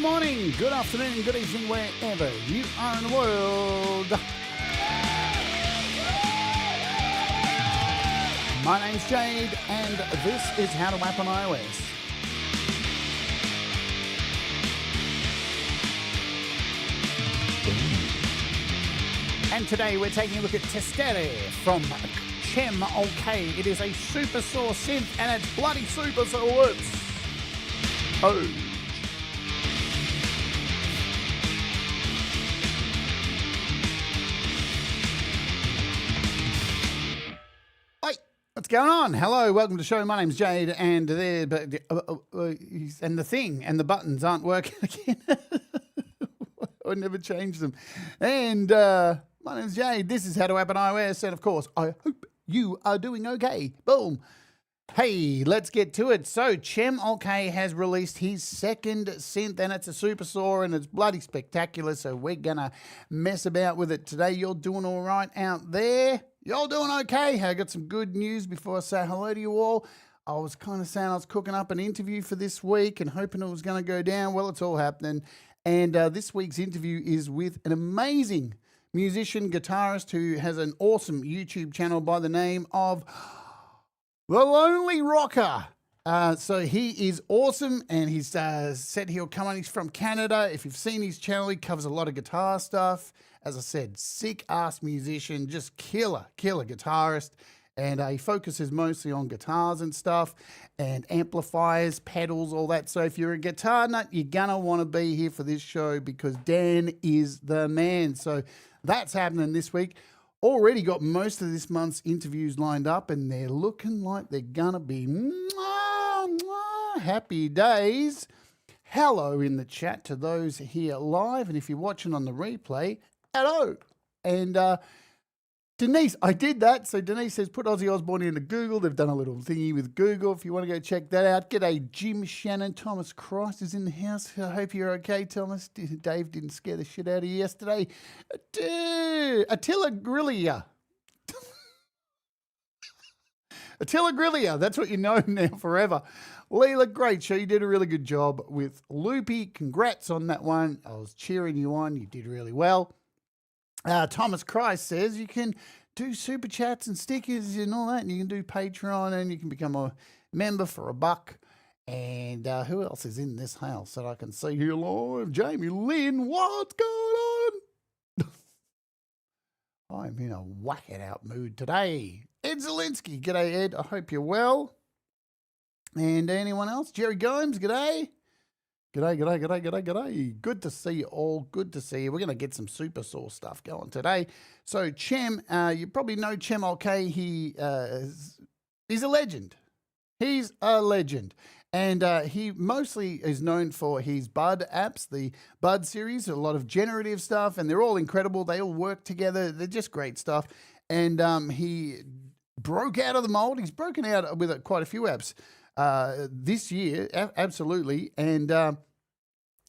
morning, good afternoon, good evening, wherever you are in the world. My name's Jade, and this is How to Wap on iOS. And today we're taking a look at Testere from Cem Olcay. It is a supersaw synth, and it's bloody super, so it works. Oh. What's going on? Hello, welcome to the show. My name's Jade, and and the thing and the buttons aren't working again. I never changed them. And my name's Jade. This is How to Wap on iOS, and of course, I hope you are doing okay. Boom. Hey, let's get to it. So, Cem Olcay has released his second synth, and it's a supersaw, and it's bloody spectacular. So we're gonna mess about with it today. You're doing all right out there? Y'all doing okay? I got some good news before I say hello to you all. I was kind of saying I was cooking up an interview for this week and hoping it was going to go down. Well, it's all happening. And this week's interview is with an amazing musician, guitarist who has an awesome YouTube channel by the name of The Lonely Rocker. So he is awesome, and he's said he'll come on. He's from Canada. If you've seen his channel, he covers a lot of guitar stuff. As I said, sick-ass musician, just killer guitarist. And he focuses mostly on guitars and stuff, and amplifiers, pedals, all that. So if you're a guitar nut, you're going to want to be here for this show because Dan is the man. So that's happening this week. Already got most of this month's interviews lined up, and they're looking like they're going to be happy days. Hello in the chat to those here live, and if you're watching on the replay, hello. And Denise, I did that. So Denise says, put Ozzy Osbourne into Google. They've done a little thingy with Google if you want to go check that out. G'day, Jim Shannon. Thomas Christ is in the house. I hope you're okay, Thomas. Dave didn't scare the shit out of you yesterday. Attila Grillia. Attila Grillia. That's what you know now forever. Leela, great show. You did a really good job with Loopy. Congrats on that one. I was cheering you on. You did really well. Thomas Christ says you can do super chats and stickers and all that, and you can do Patreon, and you can become a member for $1. And who else is in this house that I can see here live? Jamie Lynn, what's going on? I'm in a whack it out mood today. Ed Zielinski, g'day Ed. I hope you're well. And anyone else? Jerry Gomes, g'day. G'day. Good to see you all. Good to see you. We're going to get some supersaw stuff going today. So Cem, you probably know Cem Olcay. He's a legend. He's a legend. And he mostly is known for his Bud apps, the Bud series, a lot of generative stuff, and they're all incredible. They all work together. They're just great stuff. And he broke out of the mold. He's broken out with quite a few apps this year, absolutely. And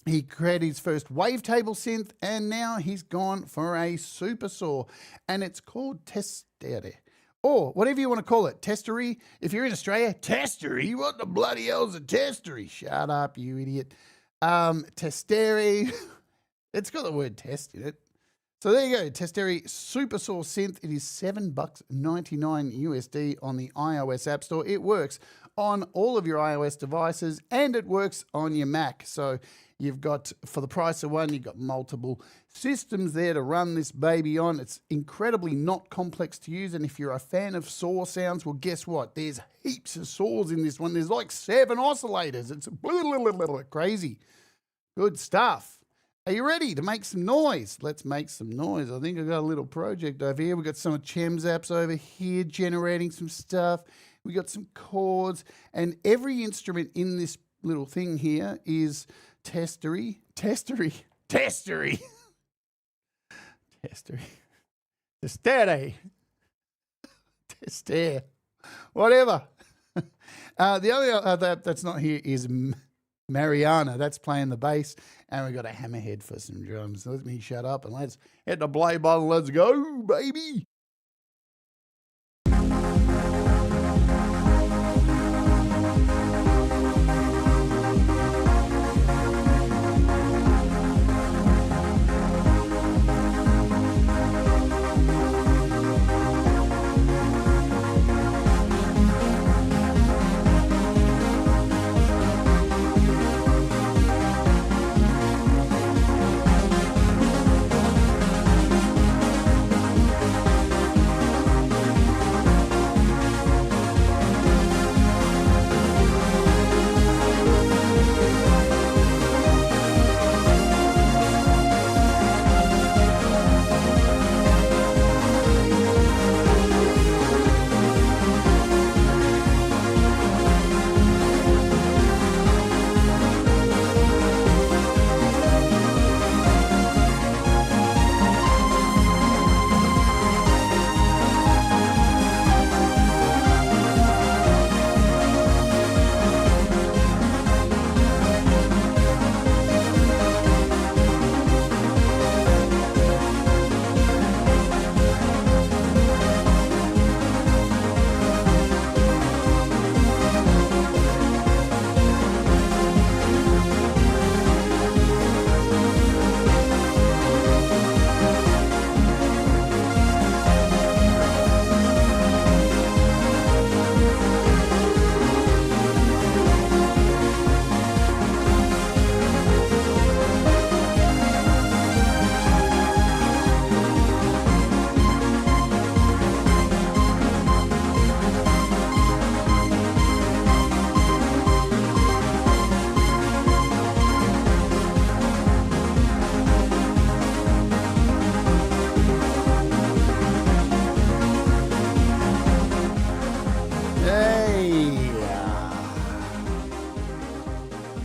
he created his first Wavetable synth, and now he's gone for a supersaw, and it's called Testere, or whatever you want to call it. Testere. If you're in Australia, Testere. What the bloody hell's a Testere? Shut up, you idiot. Testere. It's got the word test in it. So there you go, Testere supersaw synth. It is $7.99 USD on the iOS App Store. It works on all of your iOS devices, and it works on your Mac. So you've got, for the price of one, you've got multiple systems there to run this baby on. It's incredibly not complex to use, and if you're a fan of saw sounds, well, guess what? There's heaps of saws in this one. There's like 7 oscillators. It's crazy. Good stuff. Are you ready to make some noise? Let's make some noise. I think I've got a little project over here. We've got some of Cem's apps over here generating some stuff. We got some chords, and every instrument in this little thing here is Testere. Testere. Whatever. The only app that's not here is Mariana. That's playing the bass, and we've got a hammerhead for some drums. Let me shut up and let's hit the play button. Let's go, baby.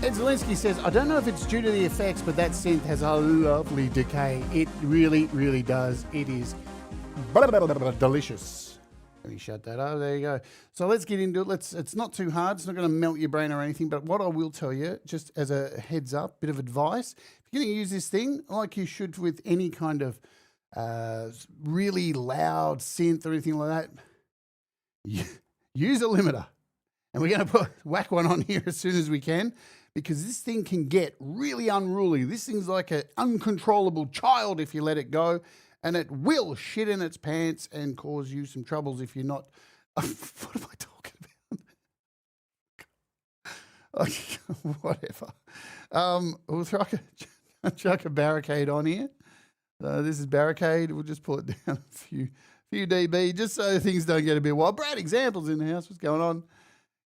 Ed Zielinski says, I don't know if it's due to the effects, but that synth has a lovely decay. It really, really does. It is delicious. Let me shut that up. There you go. So let's get into it. It's not too hard. It's not going to melt your brain or anything. But what I will tell you, just as a heads up, bit of advice, if you're going to use this thing, like you should with any kind of really loud synth or anything like that, use a limiter. And we're going to whack one on here as soon as we can, because this thing can get really unruly. This thing's like an uncontrollable child if you let it go, and it will shit in its pants and cause you some troubles if you're not. What am I talking about? Whatever. We'll chuck a barricade on here. This is barricade. We'll just pull it down a few dB just so things don't get a bit wild. Brad, examples in the house. What's going on?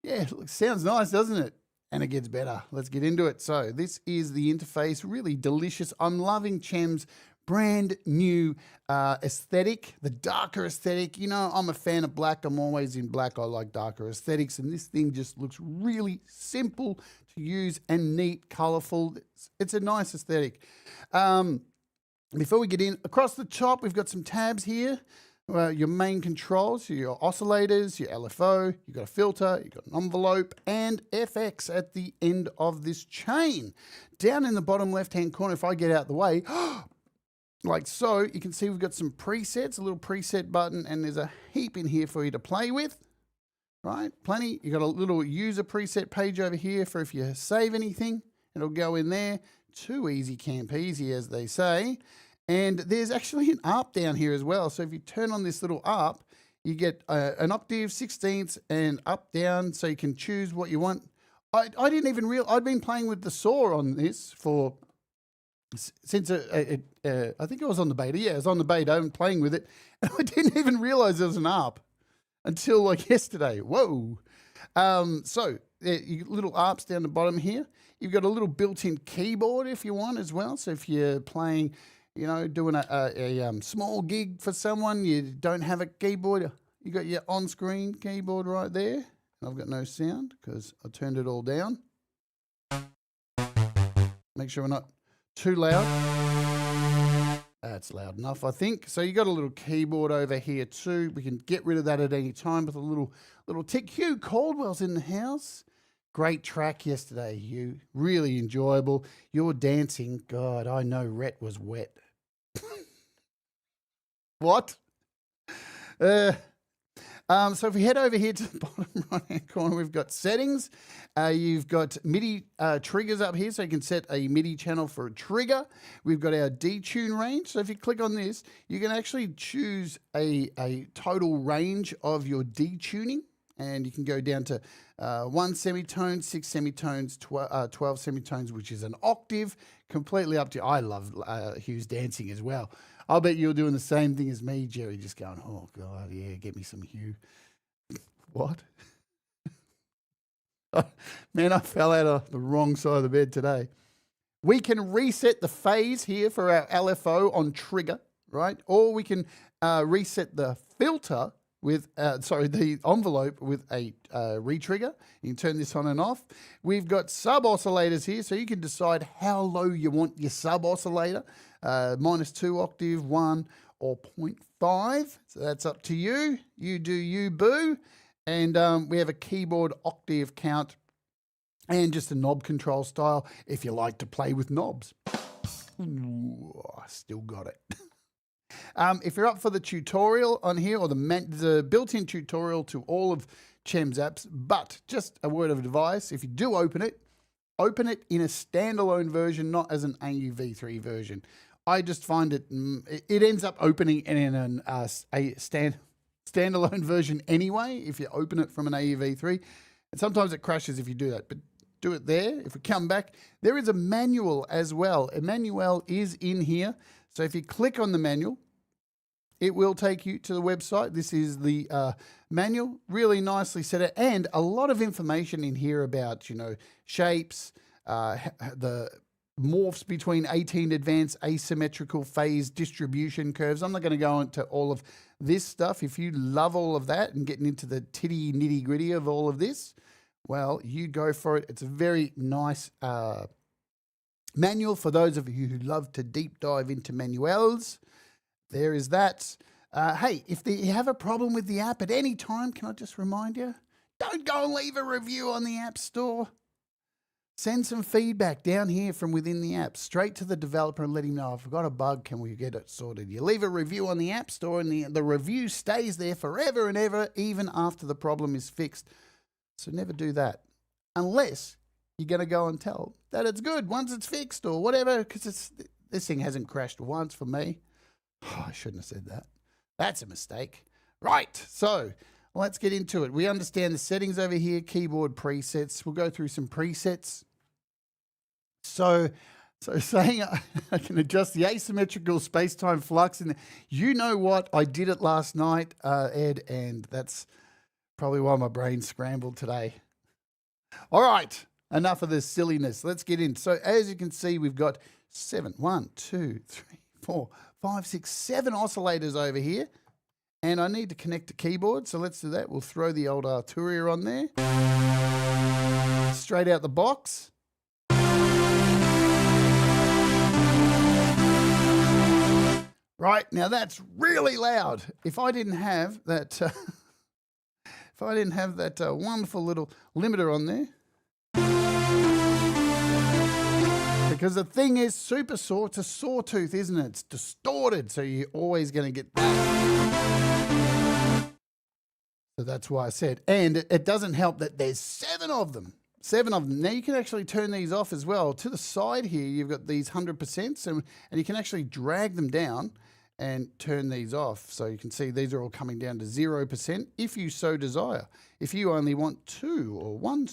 Yeah, look, sounds nice, doesn't it? And it gets better. Let's get into it. So this is the interface, really delicious. I'm loving Cem's brand new aesthetic, the darker aesthetic. You know, I'm a fan of black. I'm always in black. I like darker aesthetics. And this thing just looks really simple to use and neat, colorful. It's a nice aesthetic. Before we get in, across the top, we've got some tabs here. Your main controls, your oscillators, your LFO, you've got a filter, you've got an envelope, and FX at the end of this chain. Down in the bottom left-hand corner, if I get out the way, like so, you can see we've got some presets, a little preset button, and there's a heap in here for you to play with, right? Plenty. You've got a little user preset page over here for if you save anything, it'll go in there. Too easy, camp easy, as they say. And there's actually an ARP down here as well. So if you turn on this little ARP, you get an octave, 16ths, and up, down, so you can choose what you want. I didn't even realize, I'd been playing with the saw on this since I think it was on the beta. Yeah, it was on the beta. I'm playing with it. And I didn't even realize there was an ARP until like yesterday. Whoa. So little ARPs down the bottom here. You've got a little built-in keyboard if you want as well. So if you're playing, you know, doing a small gig for someone, you don't have a keyboard, you got your on-screen keyboard right there. I've got no sound because I turned it all down. Make sure we're not too loud. That's loud enough, I think. So you got a little keyboard over here too. We can get rid of that at any time with a little tick. Hugh Caldwell's in the house. Great track yesterday, Hugh. Really enjoyable. Your dancing, God, I know Rhett was wet. What? So if we head over here to the bottom right-hand corner, we've got settings. You've got MIDI triggers up here, so you can set a MIDI channel for a trigger. We've got our detune range. So if you click on this, you can actually choose a total range of your detuning, and you can go down to 1 semitone, 6 semitones, 12 semitones, which is an octave, completely up to you. I love Hugh's dancing as well. I'll bet you're doing the same thing as me, Jerry, just going, oh, God, yeah, get me some Hugh. What? Man, I fell out of the wrong side of the bed today. We can reset the phase here for our LFO on trigger, right? Or we can reset the filter with, the envelope with a retrigger. You can turn this on and off. We've got sub-oscillators here, so you can decide how low you want your sub-oscillator. -2 octave, 1, or 0.5. So that's up to you. You do you, boo. And we have a keyboard octave count and just a knob control style if you like to play with knobs. Ooh, I still got it. If you're up for the tutorial on here, or there's a built-in tutorial to all of Cem's apps, but just a word of advice, if you do open it in a standalone version, not as an AUv3 version. I just find it ends up opening in a standalone version anyway, if you open it from an AUv3. And sometimes it crashes if you do that, but do it there. If we come back, there is a manual as well. A manual is in here. So if you click on the manual, it will take you to the website. This is the manual, really nicely set out, and a lot of information in here about, shapes, the morphs between 18 advanced asymmetrical phase distribution curves. I'm not going to go into all of this stuff, if you love all of that and getting into the titty nitty gritty of all of this, well, you go for it. It's a very nice manual for those of you who love to deep dive into manuals. There is that. Hey, if you have a problem with the app at any time, can I just remind you, don't go and leave a review on the App Store. Send some feedback down here from within the app, straight to the developer and let him know, I've got a bug, can we get it sorted? You leave a review on the App Store and the review stays there forever and ever, even after the problem is fixed. So never do that, unless you're going to go and tell that it's good once it's fixed or whatever, because this thing hasn't crashed once for me. Oh, I shouldn't have said that. That's a mistake. Right, so let's get into it. We understand the settings over here, keyboard presets. We'll go through some presets. So saying I can adjust the asymmetrical space-time flux. And you know what? I did it last night, Ed, and that's probably why my brain scrambled today. All right, enough of this silliness. Let's get in. So as you can see, we've got 7 oscillators over here. And I need to connect the keyboard, so let's do that. We'll throw the old Arturia on there. Straight out the box. Right, now that's really loud. If I didn't have that, wonderful little limiter on there. Because the thing is, supersaw, it's a sawtooth, isn't it? It's distorted, so you're always going to get that. So that's why I said, and it doesn't help that there's 7 of them. 7 of them. Now you can actually turn these off as well. To the side here, you've got these 100%, and you can actually drag them down and turn these off. So you can see these are all coming down to 0% if you so desire. If you only want 2 or one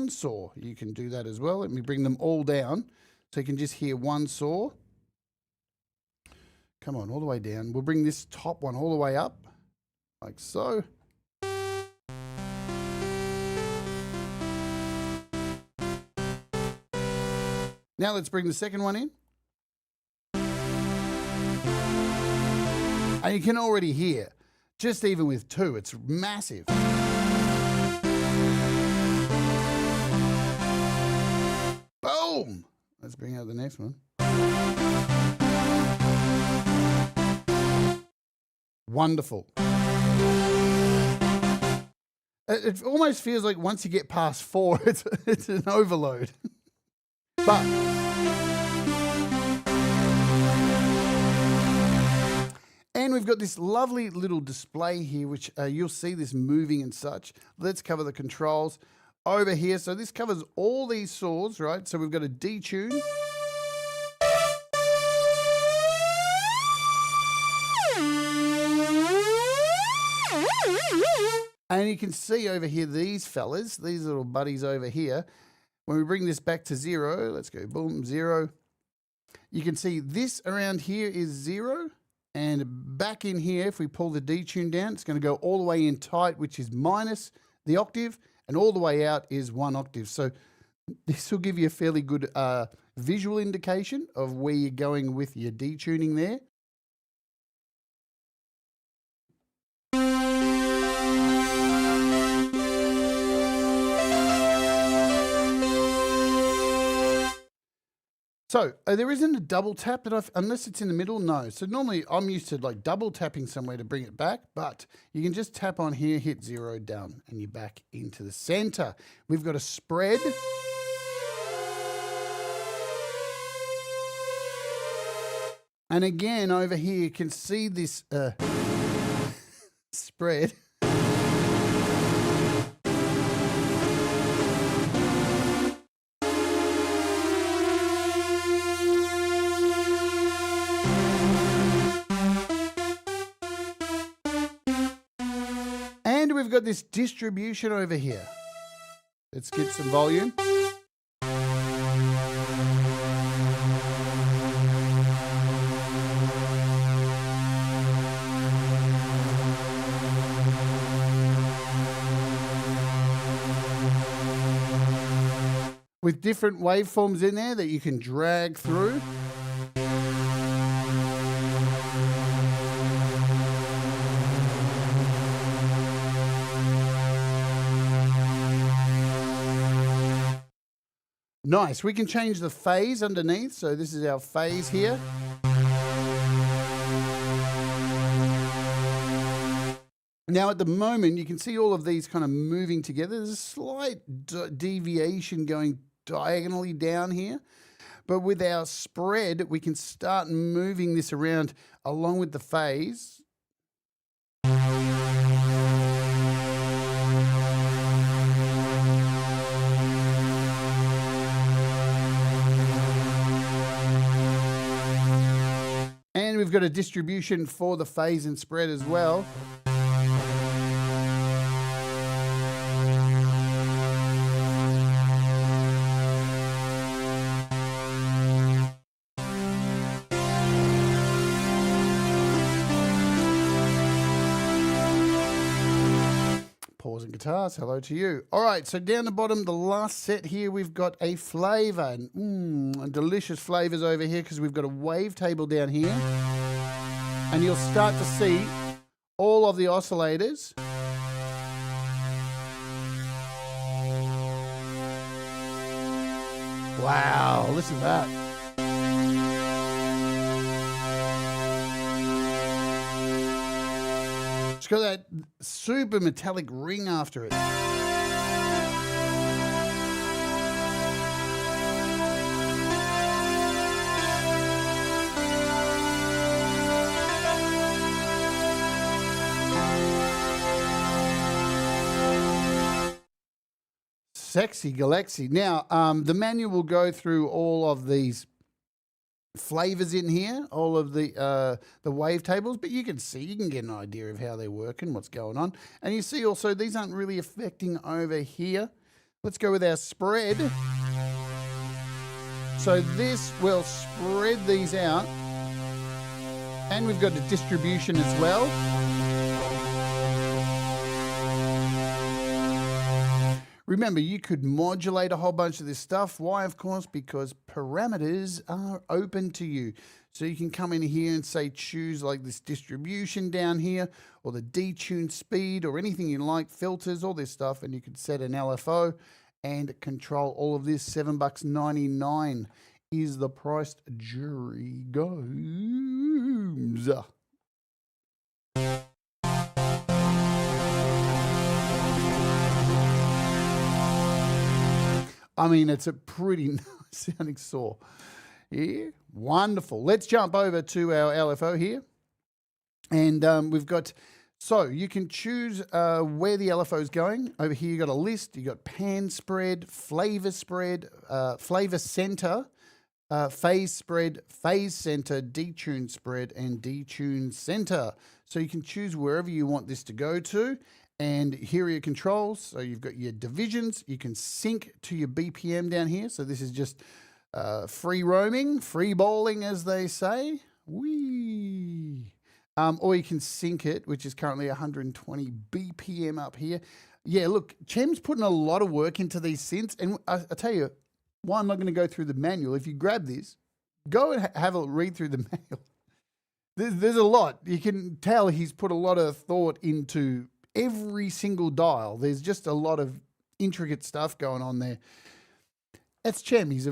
saw, you can do that as well. Let me bring them all down. So you can just hear one saw. Come on, all the way down. We'll bring this top one all the way up, like so. Now let's bring the second one in. And you can already hear, just even with 2, it's massive. Boom! Let's bring out the next one. Wonderful. It almost feels like once you get past 4, it's an overload. But and we've got this lovely little display here, which you'll see this moving and such. Let's cover the controls over here. So this covers all these saws, right? So we've got a detune. And you can see over here, these fellas, these little buddies over here. When we bring this back to 0, let's go, boom, 0. You can see this around here is 0. And back in here, if we pull the detune down, it's going to go all the way in tight, which is minus the octave, and all the way out is 1 octave. So this will give you a fairly good visual indication of where you're going with your detuning there. So there isn't a double tap that unless it's in the middle, no. So normally I'm used to like double tapping somewhere to bring it back, but you can just tap on here, hit 0, done, and you're back into the center. We've got a spread. And again, over here, you can see this spread. We've got this distribution over here. Let's get some volume. With different waveforms in there that you can drag through. Nice. We can change the phase underneath. So this is our phase here. Now at the moment, you can see all of these kind of moving together. There's a slight deviation going diagonally down here. But with our spread, we can start moving this around along with the phase. And we've got a distribution for the phase and spread as well. Pausing guitars, hello to you. All right, so down the bottom, the last set here, we've got a flavor. Delicious flavors over here because we've got a wavetable down here. And you'll start to see all of the oscillators. Wow, listen to that. It's got that super metallic ring after it. Sexy Galaxy. Now, the manual will go through all of these flavors in here, all of the wavetables, but you can see, you can get an idea of how they work and what's going on. And you see also these aren't really affecting over here. Let's go with our spread. So this will spread these out. And we've got a distribution as well. Remember, you could modulate a whole bunch of this stuff. Why? Of course, because parameters are open to you. So you can come in here and say, choose like this distribution down here, or the detune speed, or anything you like, filters, all this stuff, and you could set an LFO and control all of this. $7.99 is the price. Jury goes. I mean, it's a pretty nice sounding saw. Yeah, wonderful. Let's jump over to our LFO here. And we've got, so you can choose where the LFO is going. Over here, you've got a list. You've got pan spread, flavor center, phase spread, phase center, detune spread, and detune center. So you can choose wherever you want this to go to. And here are your controls. So you've got your divisions. You can sync to your BPM down here. So this is just free roaming, free bowling, as they say. Whee! Or you can sync it, which is currently 120 BPM up here. Yeah, look, Cem's putting a lot of work into these synths. And I tell you, why I'm not going to go through the manual. If you grab this, go and have a read through the manual. There's a lot. You can tell he's put a lot of thought into every single dial. There's just a lot of intricate stuff going on there. That's Cem. He's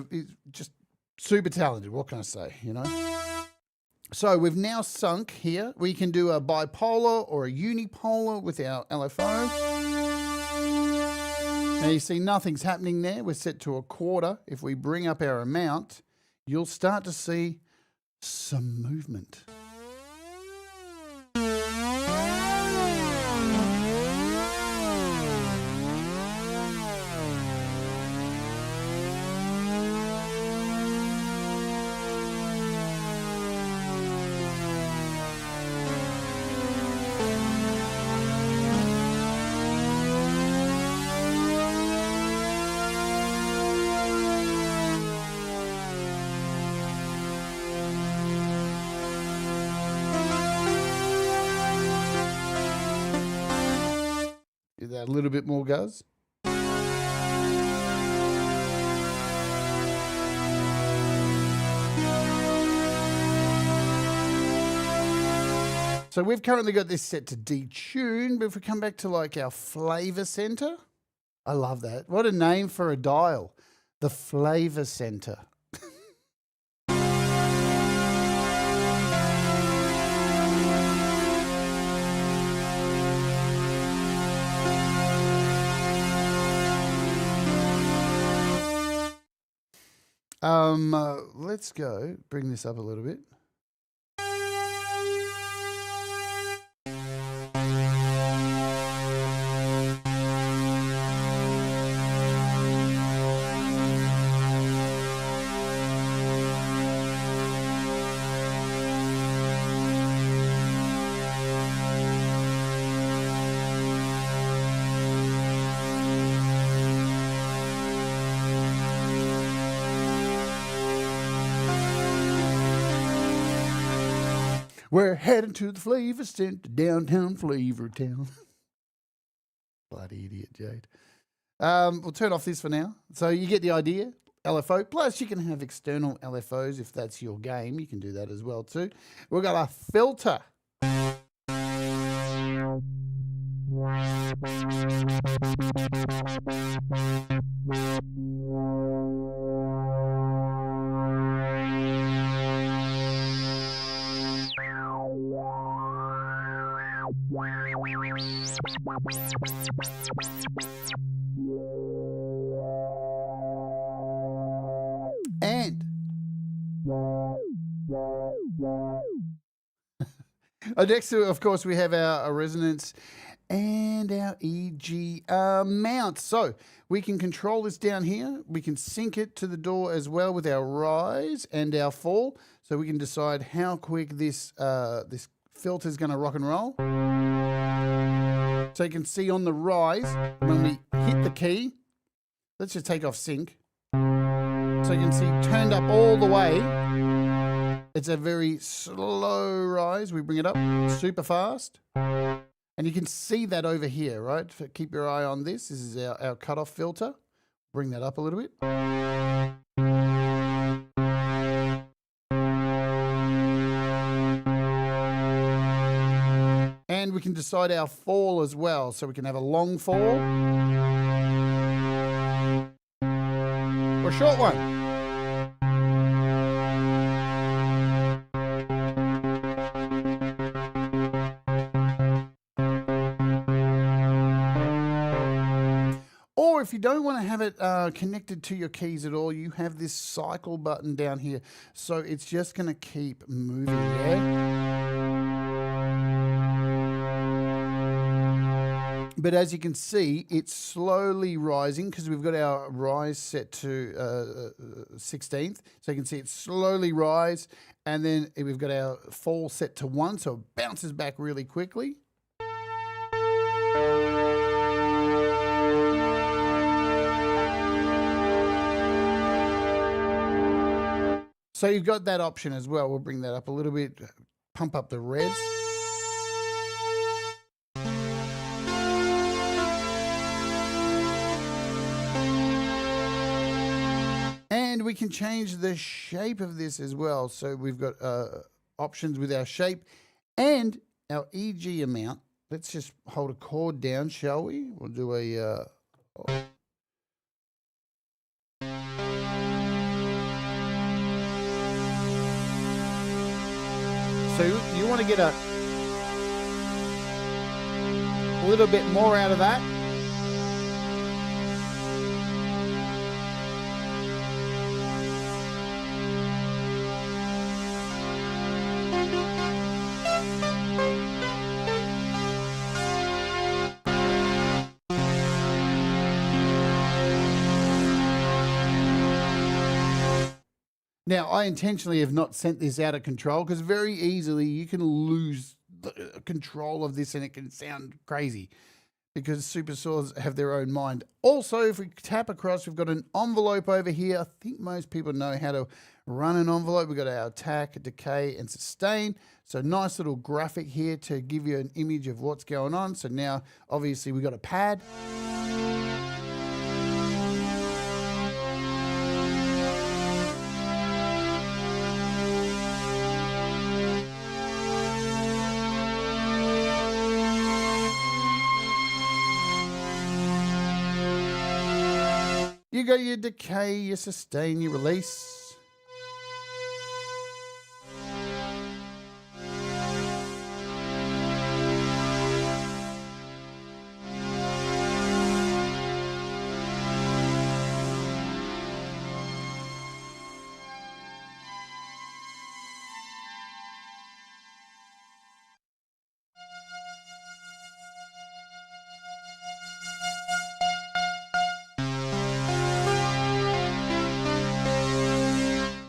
just super talented. What can I say, you know? So we've now sunk here. We can do a bipolar or a unipolar with our LFO. Now you see nothing's happening there. We're set to a quarter. If we bring up our amount, you'll start to see some movement. Give that a little bit more Guz. So we've currently got this set to detune, but if we come back to like our flavor center, I love that. What a name for a dial. the flavor center. Let's go bring this up a little bit. We're heading to the flavor center, downtown Flavor Town. Bloody idiot, Jade. We'll turn off this for now. So you get the idea. LFO. Plus, you can have external LFOs if that's your game. You can do that as well too. We've got a filter. And next to, of course, we have our resonance and our EG mount. So we can control this down here. We can sync it to the door as well with our rise and our fall. So we can decide how quick this this filter is going to rock and roll. So you can see on the rise, when we hit the key, let's just take off sync. So you can see turned up all the way. It's a very slow rise. We bring it up super fast. And you can see that over here, right? Keep your eye on this. This is our cutoff filter. Bring that up a little bit. And we can decide our fall as well. So we can have a long fall or a short one. Or if you don't want to have it connected to your keys at all, you have this cycle button down here. So it's just going to keep moving, yeah? But as you can see, it's slowly rising because we've got our rise set to 16th. So you can see it slowly rise. And then we've got our fall set to 1. So it bounces back really quickly. So you've got that option as well. We'll bring that up a little bit, pump up the res. And we can change the shape of this as well. So we've got options with our shape and our EG amount. Let's just hold a chord down, shall we? We'll do a... So you want to get a little bit more out of that. Now, I intentionally have not sent this out of control because very easily you can lose the control of this and it can sound crazy because supersaws have their own mind. Also, if we tap across, we've got an envelope over here. I think most people know how to run an envelope. We've got our attack, decay, and sustain. So nice little graphic here to give you an image of what's going on. So now, obviously, we've got a pad. You got your decay, your sustain, your release.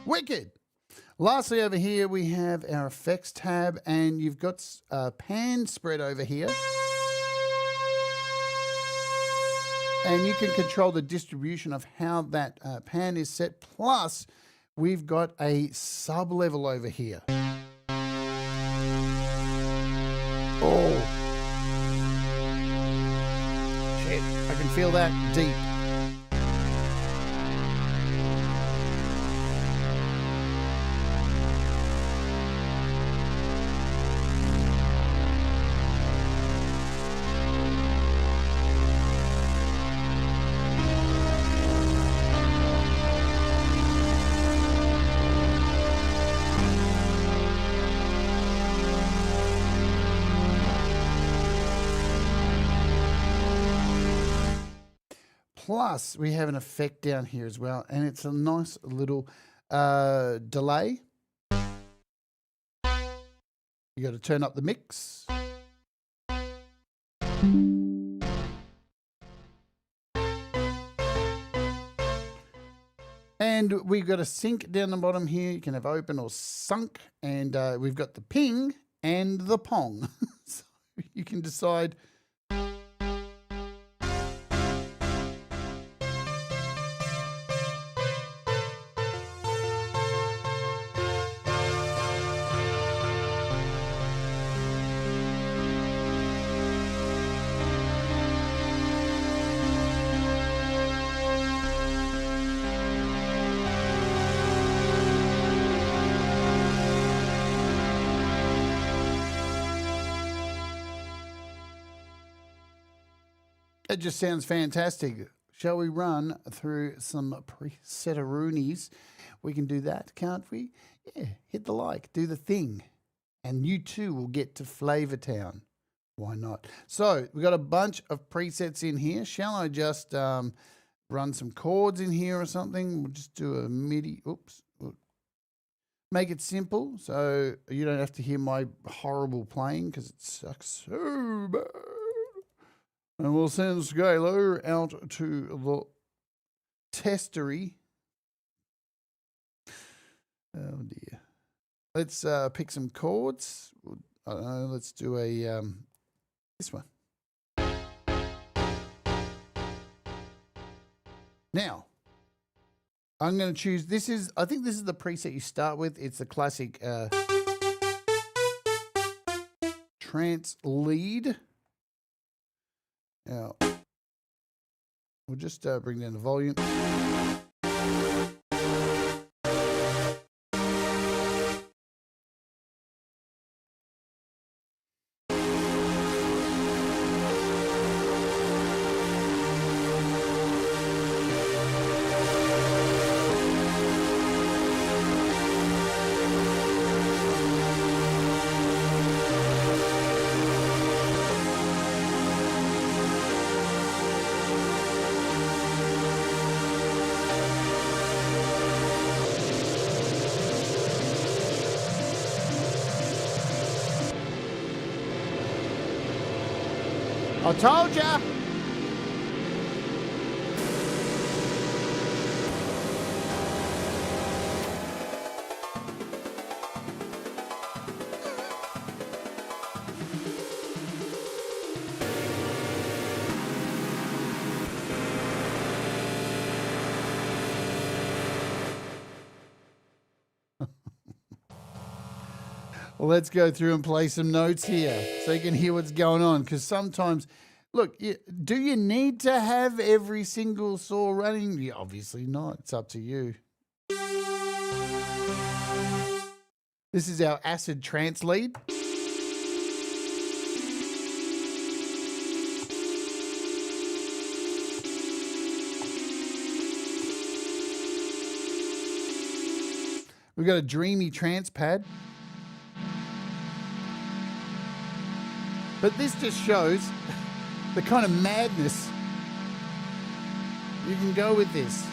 Wicked. Lastly, over here we have our effects tab, and you've got pan spread over here. And you can control the distribution of how that pan is set. Plus, we've got a sub level over here. Oh. Shit, I can feel that deep. Plus, we have an effect down here as well, and it's a nice little delay. You got to turn up the mix. And we've got a sync down the bottom here. You can have open or sunk, and we've got the ping and the pong. So you can decide. It just sounds fantastic. Shall we run through some preset-a-roonies? We can do that, can't we? Yeah, hit the like, do the thing, and you too will get to Flavor Town. Why not? So we've got a bunch of presets in here. Shall I just run some chords in here or something? We'll just do a MIDI. Oops. Make it simple so you don't have to hear my horrible playing because it sucks so bad. And we'll send Skylar out to the Testere. Oh dear. Let's pick some chords. I don't know, let's do a this one. Now, I'm going to choose, I think this is the preset you start with. It's the classic trance lead. Now, we'll just bring down the volume. I told ya. Well, let's go through and play some notes here so you can hear what's going on. Because sometimes, look, do you need to have every single saw running? Yeah, obviously not. It's up to you. This is our acid trance lead. We've got a dreamy trance pad. But this just shows the kind of madness you can go with this.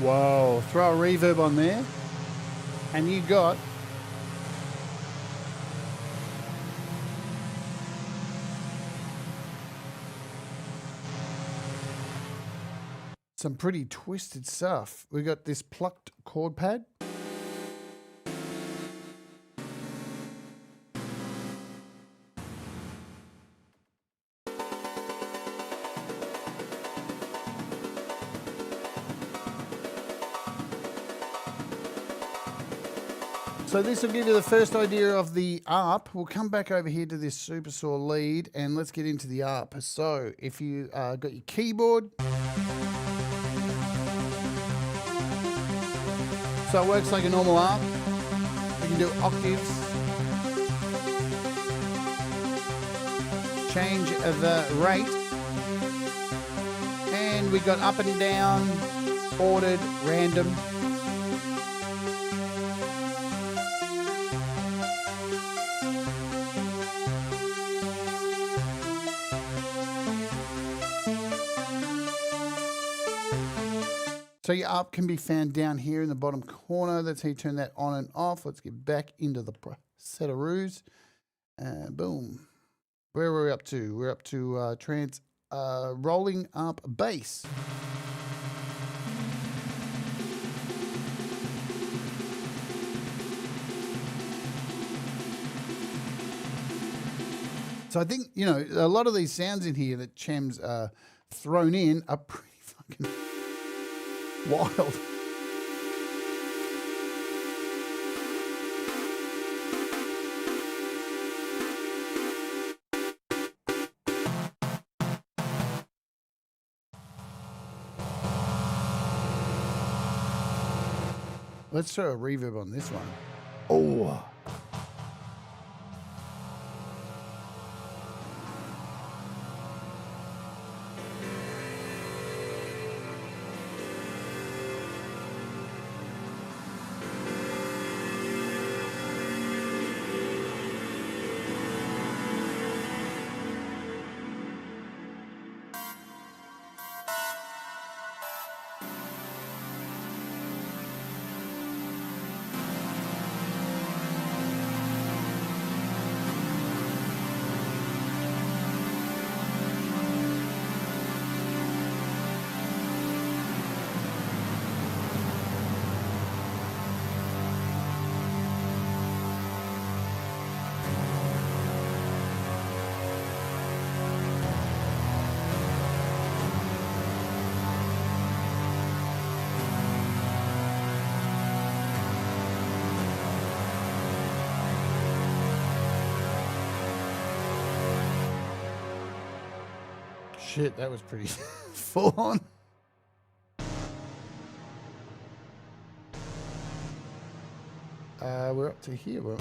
Whoa, throw a reverb on there and you got some pretty twisted stuff. We got this plucked chord pad. So this will give you the first idea of the ARP. We'll come back over here to this supersaw lead and let's get into the ARP. So if you got your keyboard, so it works like a normal ARP. You can do octaves, change the rate, and we got up and down, ordered, random. So your ARP can be found down here in the bottom corner. That's how you turn that on and off. Let's get back into the set of roos. Boom. Where are we up to? We're up to trance rolling up bass. So I think, you know, a lot of these sounds in here that Cem's thrown in are pretty fucking wild. Let's throw a reverb on this one. Oh. Shit, that was pretty full on. We're up to here, bro.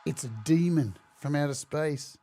It's a demon from outer space.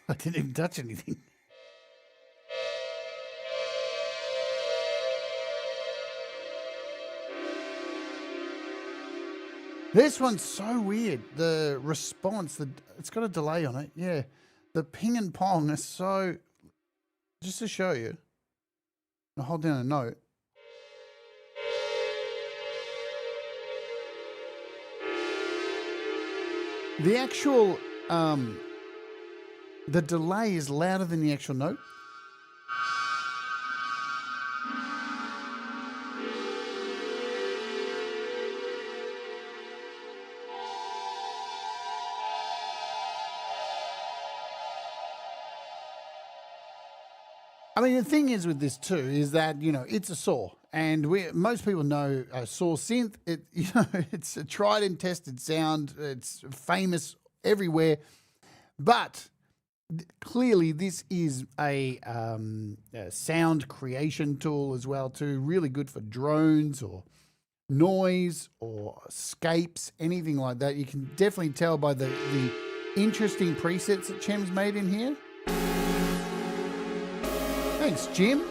I didn't even touch anything. This one's so weird. The response, it's got a delay on it. Yeah. The ping and pong is so... Just to show you, I'll hold down a note. The actual... the delay is louder than the actual note. I mean, the thing is with this too is that, you know, it's a saw, and most people know a saw synth. It's a tried and tested sound. It's famous everywhere, but clearly this is a sound creation tool as well too. Really good for drones or noise or escapes, anything like that. You can definitely tell by the interesting presets that Cem's made in here. Thanks, Jim.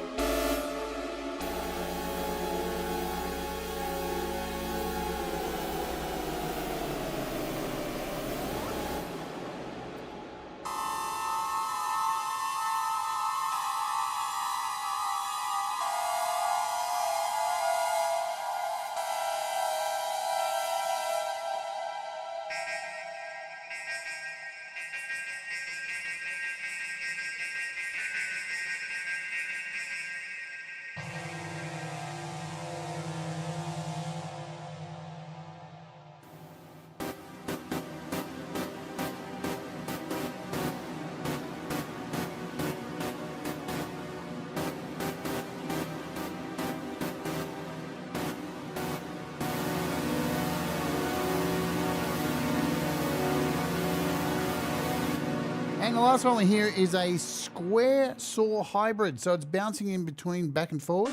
And the last one we hear is a square saw hybrid. So it's bouncing in between back and forward.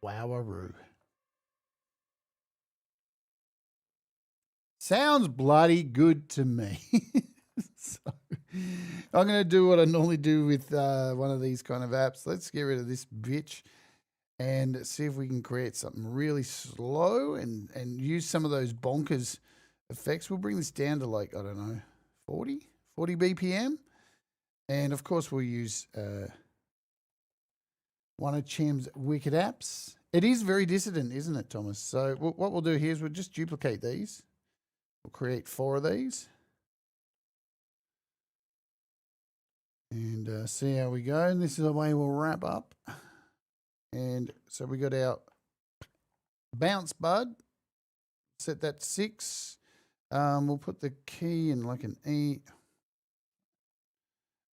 Wowaroo. Sounds bloody good to me. So, I'm going to do what I normally do with one of these kind of apps. Let's get rid of this bitch and see if we can create something really slow and use some of those bonkers effects. We'll bring this down to like, I don't know, 40 BPM. And of course we'll use one of Cem's wicked apps. It is very dissident, isn't it, Thomas? So what we'll do here is we'll just duplicate these. We'll create 4 of these. And see how we go. And this is the way we'll wrap up. And so we got our bounce bud. Set that to 6. We'll put the key in like an E.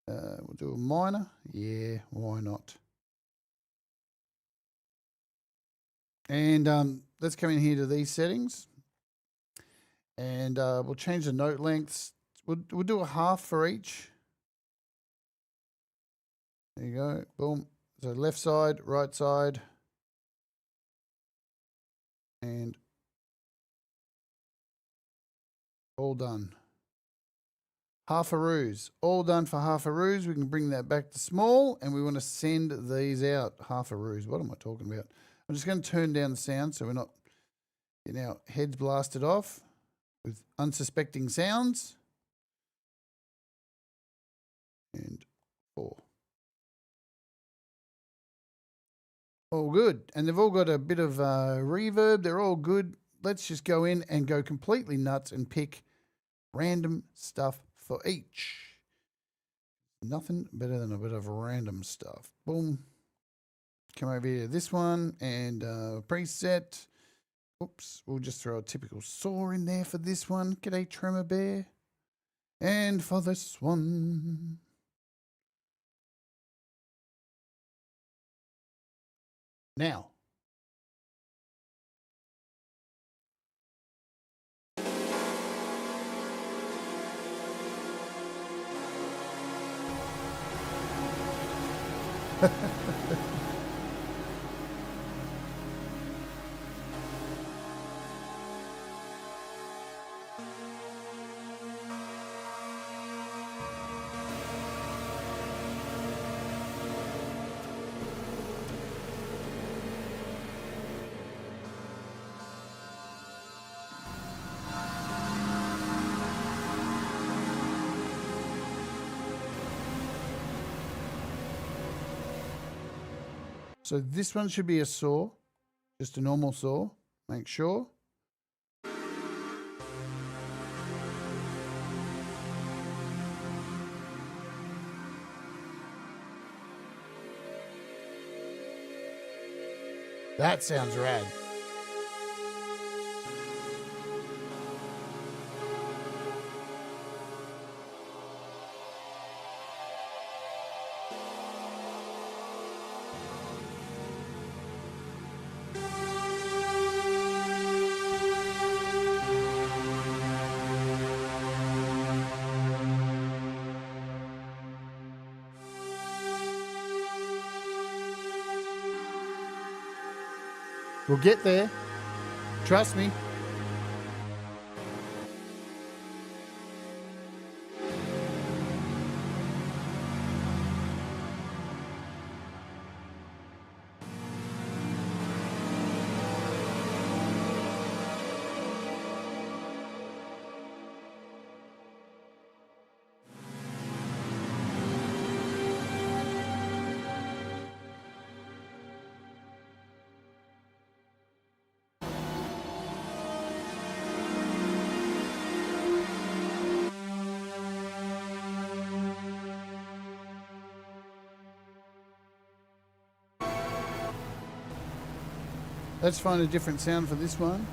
We'll do a minor. Yeah, why not? And let's come in here to these settings. And we'll change the note lengths. We'll do a half for each. There you go. Boom. So left side, right side. And all done. Half a ruse. All done for half a ruse. We can bring that back to small, and we want to send these out. Half a ruse. What am I talking about? I'm just going to turn down the sound so we're not getting our heads blasted off with unsuspecting sounds. And 4. All good. And they've all got a bit of reverb. They're all good. Let's just go in and go completely nuts and pick random stuff for each. Nothing better than a bit of random stuff. Boom. Come over here to this one and preset. Oops. We'll just throw a typical saw in there for this one. G'day, Tremor Bear. And for this one. Now. So this one should be a saw, just a normal saw, make sure. That sounds rad. We'll get there. Trust me. Let's find a different sound for this one.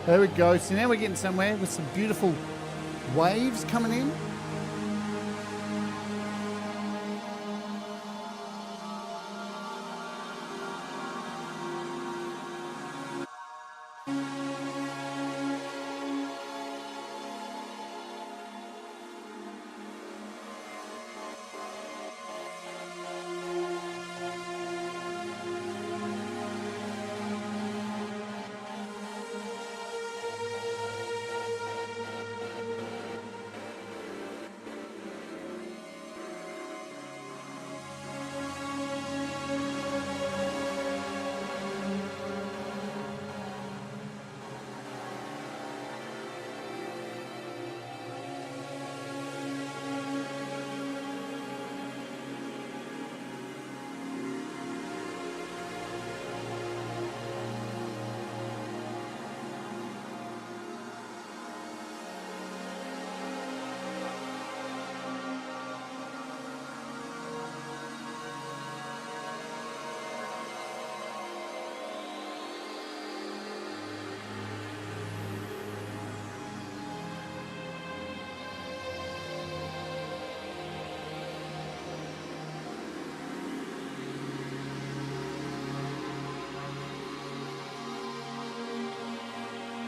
There we go. So now we're getting somewhere with some beautiful waves coming in.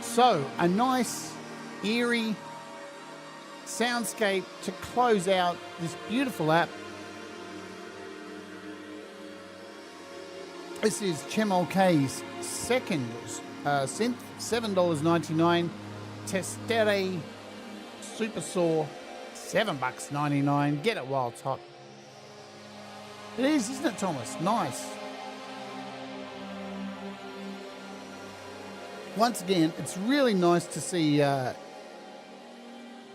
So, a nice, eerie soundscape to close out this beautiful app. This is Cem Olcay's second synth, $7.99. Testere supersaw, $7.99. Get it while it's hot. It is, isn't it, Thomas? Nice. Once again, it's really nice to see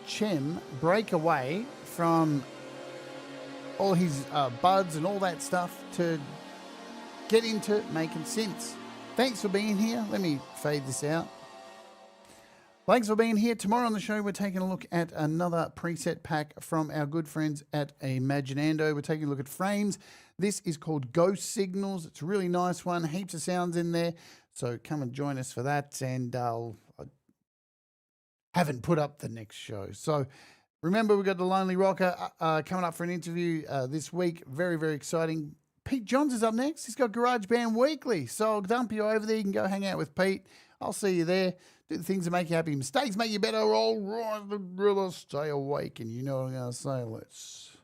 Cem break away from all his buds and all that stuff to get into making synths. Thanks for being here. Let me fade this out. Thanks for being here. Tomorrow on the show, we're taking a look at another preset pack from our good friends at Imaginando. We're taking a look at frames. This is called Ghost Signals. It's a really nice one. Heaps of sounds in there. So come and join us for that. And I haven't put up the next show. So remember, we've got the Lonely Rocker coming up for an interview this week. Very, very exciting. Pete Johns is up next. He's got GarageBand Weekly. So I'll dump you over there. You can go hang out with Pete. I'll see you there. Do the things that make you happy. Mistakes make you better. All right, brother, stay awake. And you know what I'm going to say. Let's